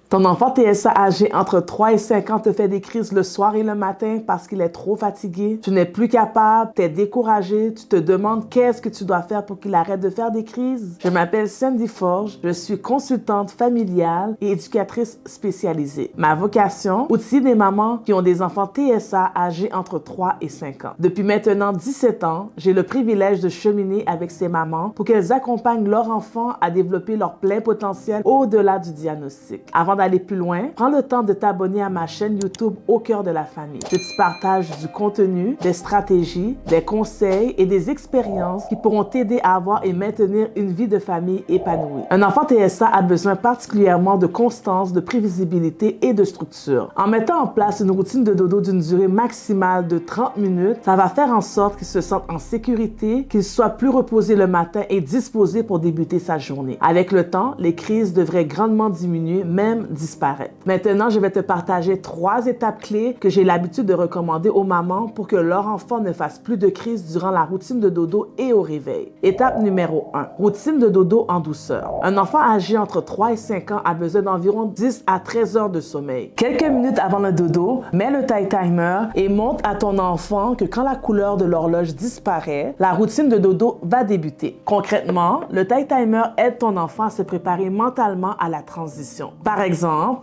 Ton enfant TSA âgé entre 3 et 5 ans te fait des crises le soir et le matin parce qu'il est trop fatigué. Tu n'es plus capable, tu es découragé, tu te demandes qu'est-ce que tu dois faire pour qu'il arrête de faire des crises. Je m'appelle Cindy Forge, je suis consultante familiale et éducatrice spécialisée. Ma vocation, outiller des mamans qui ont des enfants TSA âgés entre 3 et 5 ans. Depuis maintenant 17 ans, j'ai le privilège de cheminer avec ces mamans pour qu'elles accompagnent leurs enfants à développer leur plein potentiel au-delà du diagnostic. Avant d'aller plus loin, prends le temps de t'abonner à ma chaîne YouTube Au cœur de la famille. Je te partage du contenu, des stratégies, des conseils et des expériences qui pourront t'aider à avoir et maintenir une vie de famille épanouie. Un enfant TSA a besoin particulièrement de constance, de prévisibilité et de structure. En mettant en place une routine de dodo d'une durée maximale de 30 minutes, ça va faire en sorte qu'il se sente en sécurité, qu'il soit plus reposé le matin et disposé pour débuter sa journée. Avec le temps, les crises devraient grandement diminuer, même disparaître. Maintenant, je vais te partager 3 étapes clés que j'ai l'habitude de recommander aux mamans pour que leur enfant ne fasse plus de crise durant la routine de dodo et au réveil. Étape numéro 1. Routine de dodo en douceur. Un enfant âgé entre 3 et 5 ans a besoin d'environ 10 à 13 heures de sommeil. Quelques minutes avant le dodo, mets le timer et montre à ton enfant que quand la couleur de l'horloge disparaît, la routine de dodo va débuter. Concrètement, le timer aide ton enfant à se préparer mentalement à la transition. Par exemple,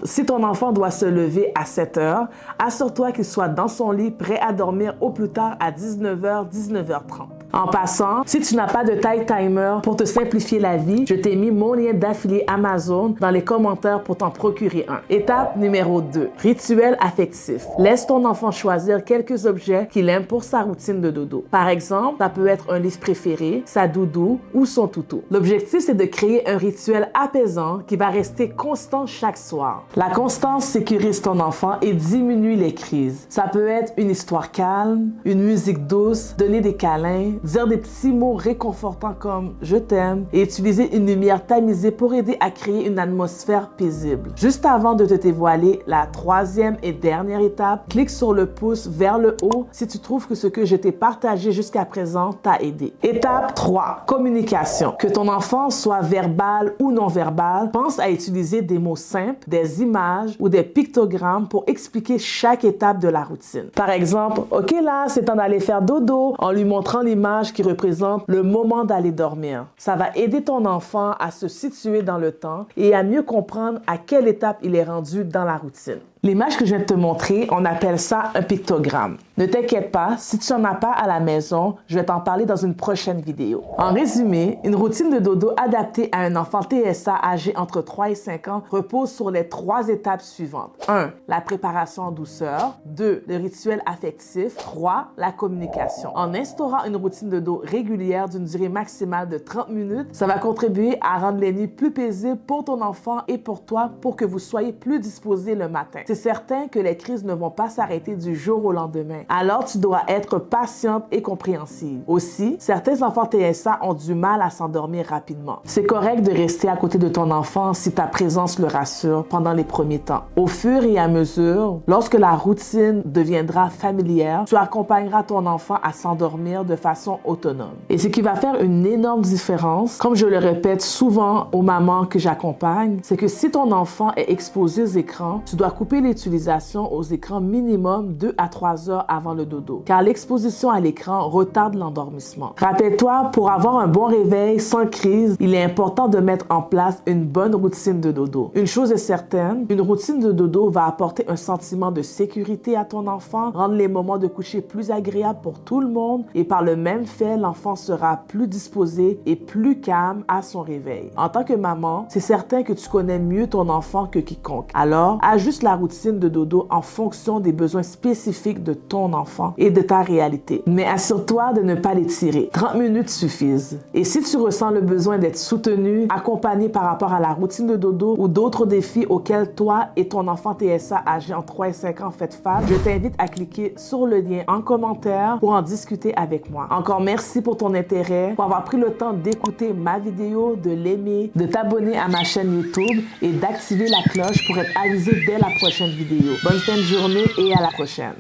si ton enfant doit se lever à 7 heures, assure-toi qu'il soit dans son lit prêt à dormir au plus tard à 19h, 19h30. En passant, si tu n'as pas de timer pour te simplifier la vie, je t'ai mis mon lien d'affilié Amazon dans les commentaires pour t'en procurer un. Étape numéro 2. Rituel affectif. Laisse ton enfant choisir quelques objets qu'il aime pour sa routine de dodo. Par exemple, ça peut être un livre préféré, sa doudou ou son toutou. L'objectif, c'est de créer un rituel apaisant qui va rester constant chaque soir. La constance sécurise ton enfant et diminue les crises. Ça peut être une histoire calme, une musique douce, donner des câlins, dire des petits mots réconfortants comme « je t'aime » et utiliser une lumière tamisée pour aider à créer une atmosphère paisible. Juste avant de te dévoiler la 3e et dernière étape, clique sur le pouce vers le haut si tu trouves que ce que je t'ai partagé jusqu'à présent t'a aidé. Étape 3. Communication. Que ton enfant soit verbal ou non verbal, pense à utiliser des mots simples, des images ou des pictogrammes pour expliquer chaque étape de la routine. Par exemple, « Ok là, c'est temps d'aller faire dodo » en lui montrant l'image qui représente le moment d'aller dormir. Ça va aider ton enfant à se situer dans le temps et à mieux comprendre à quelle étape il est rendu dans la routine. L'image que je viens de te montrer, on appelle ça un pictogramme. Ne t'inquiète pas, si tu n'en as pas à la maison, je vais t'en parler dans une prochaine vidéo. En résumé, une routine de dodo adaptée à un enfant TSA âgé entre 3 et 5 ans repose sur les 3 étapes suivantes. 1. La préparation en douceur. 2. Le rituel affectif. 3. La communication. En instaurant une routine de dodo régulière d'une durée maximale de 30 minutes, ça va contribuer à rendre les nuits plus paisibles pour ton enfant et pour toi pour que vous soyez plus disposés le matin. C'est certain que les crises ne vont pas s'arrêter du jour au lendemain. Alors, tu dois être patiente et compréhensive. Aussi, certains enfants TSA ont du mal à s'endormir rapidement. C'est correct de rester à côté de ton enfant si ta présence le rassure pendant les premiers temps. Au fur et à mesure, lorsque la routine deviendra familière, tu accompagneras ton enfant à s'endormir de façon autonome. Et ce qui va faire une énorme différence, comme je le répète souvent aux mamans que j'accompagne, c'est que si ton enfant est exposé aux écrans, tu dois couper l'utilisation aux écrans minimum 2 à 3 heures avant le dodo, car l'exposition à l'écran retarde l'endormissement. Rappelle-toi, pour avoir un bon réveil sans crise, il est important de mettre en place une bonne routine de dodo. Une chose est certaine, une routine de dodo va apporter un sentiment de sécurité à ton enfant, rendre les moments de coucher plus agréables pour tout le monde et par le même fait, l'enfant sera plus disposé et plus calme à son réveil. En tant que maman, c'est certain que tu connais mieux ton enfant que quiconque. Alors, ajuste la routine de dodo en fonction des besoins spécifiques de ton enfant et de ta réalité. Mais assure-toi de ne pas les tirer. 30 minutes suffisent. Et si tu ressens le besoin d'être soutenu, accompagné par rapport à la routine de dodo ou d'autres défis auxquels toi et ton enfant TSA âgé en 3 et 5 ans faites face, je t'invite à cliquer sur le lien en commentaire pour en discuter avec moi. Encore merci pour ton intérêt, pour avoir pris le temps d'écouter ma vidéo, de l'aimer, de t'abonner à ma chaîne YouTube et d'activer la cloche pour être avisé dès la prochaine vidéo. Bonne fin de journée et à la prochaine.